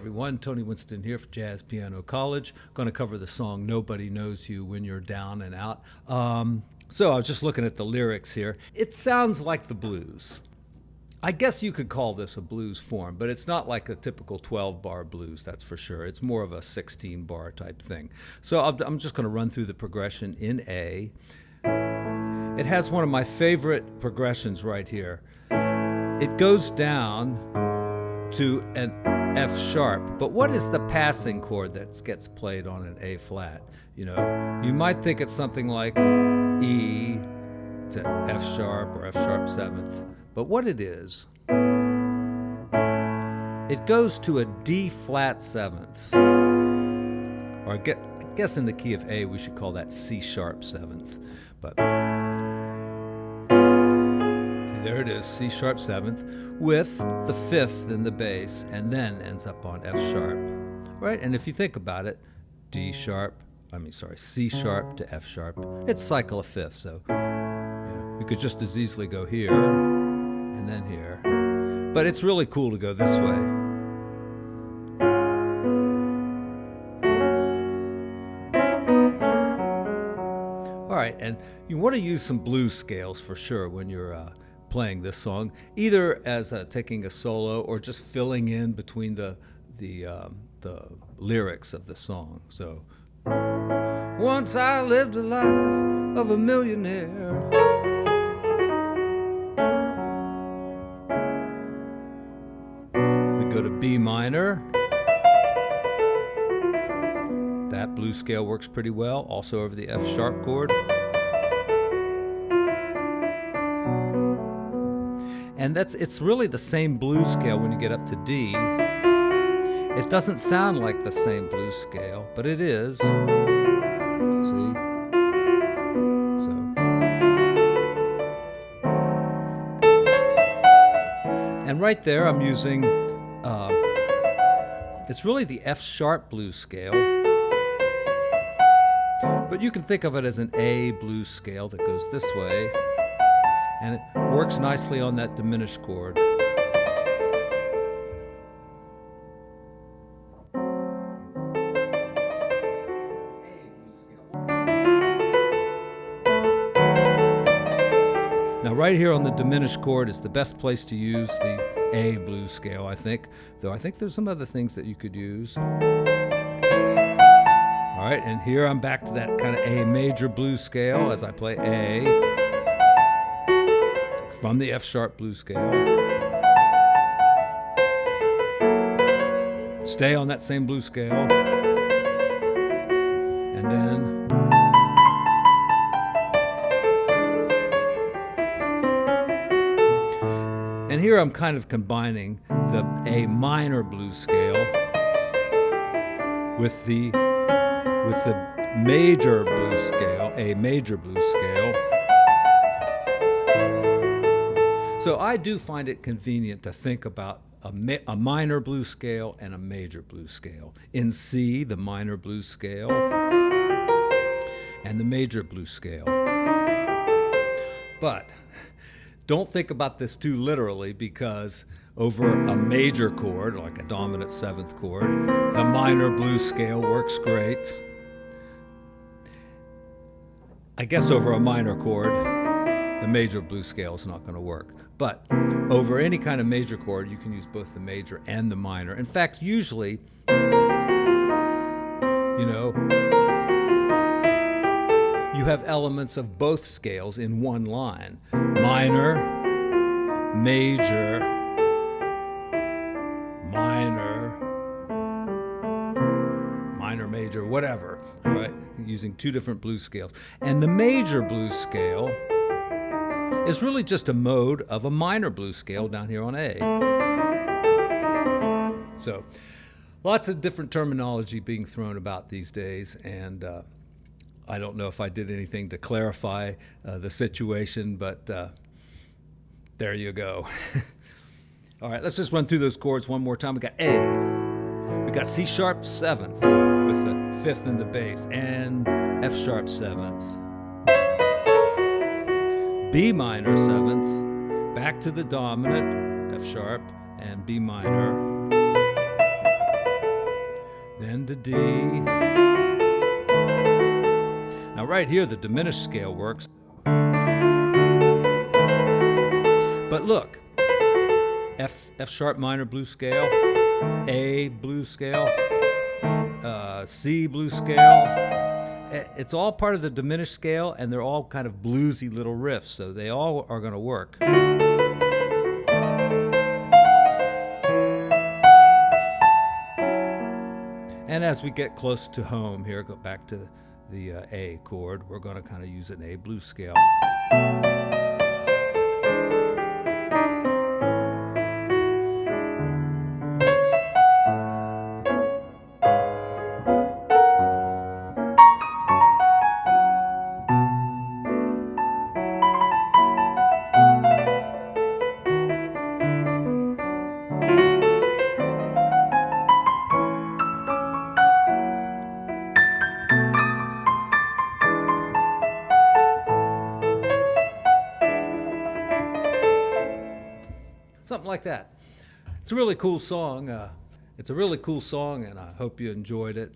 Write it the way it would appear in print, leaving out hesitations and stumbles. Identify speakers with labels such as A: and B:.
A: everyone, Tony Winston here for Jazz Piano College. Going to cover the song Nobody Knows You When You're Down and Out. So I was just looking at the lyrics here. It sounds like the blues. I guess you could call this a blues form, but it's not like a typical 12-bar blues, that's for sure. It's more of a 16-bar type thing. So I'm just going to run through the progression in A. It has one of my favorite progressions right here. It goes down to an F sharp, but what is the passing chord that gets played on an A flat? You know, you might think it's something like E to F sharp or F sharp seventh, but what it is, it goes to a D flat seventh, or I guess in the key of A we should call that C sharp seventh, but there it is, C sharp seventh, with the fifth in the bass, and then ends up on F sharp, right? And if you think about it, C sharp to F sharp, it's cycle of fifth, so you could just as easily go here and then here. But it's really cool to go this way. All right, and you want to use some blues scales for sure when you're playing this song, either as taking a solo or just filling in between the lyrics of the song. So, once I lived a life of a millionaire. We go to B minor. That blues scale works pretty well, also over the F sharp chord. And it's really the same blues scale when you get up to D. It doesn't sound like the same blues scale, but it is. See? So. And right there I'm using, it's really the F sharp blues scale, but you can think of it as an A blues scale that goes this way. And it works nicely on that diminished chord. Now right here on the diminished chord is the best place to use the A blues scale, I think. Though I think there's some other things that you could use. All right, and here I'm back to that kind of A major blues scale as I play A from the F sharp blues scale. Stay on that same blues scale. And then and here I'm kind of combining the A minor blues scale with the major blues scale, A major blues scale. So I do find it convenient to think about a minor blues scale and a major blues scale. In C, the minor blues scale and the major blues scale. But don't think about this too literally, because over a major chord, like a dominant seventh chord, the minor blues scale works great. I guess over a minor chord, the major blues scale is not going to work. But over any kind of major chord, you can use both the major and the minor. In fact, usually, you have elements of both scales in one line. Minor, major, minor, minor, major, whatever, all right? Using two different blues scales. And the major blues scale is really just a mode of a minor blues scale down here on A. So, lots of different terminology being thrown about these days, and I don't know if I did anything to clarify the situation, but there you go. All right, let's just run through those chords one more time. We got A, we got C sharp seventh with the fifth in the bass, and F sharp seventh. B minor seventh, back to the dominant, F sharp, and B minor. to D. Now right here the diminished scale works. But look, F sharp minor blues scale, A blues scale, C blues scale. It's all part of the diminished scale, and they're all kind of bluesy little riffs, so they all are going to work. And as we get close to home here, go back to the A chord, we're going to kind of use an A blues scale. Something like that. It's a really cool song. It's a really cool song, and I hope you enjoyed it.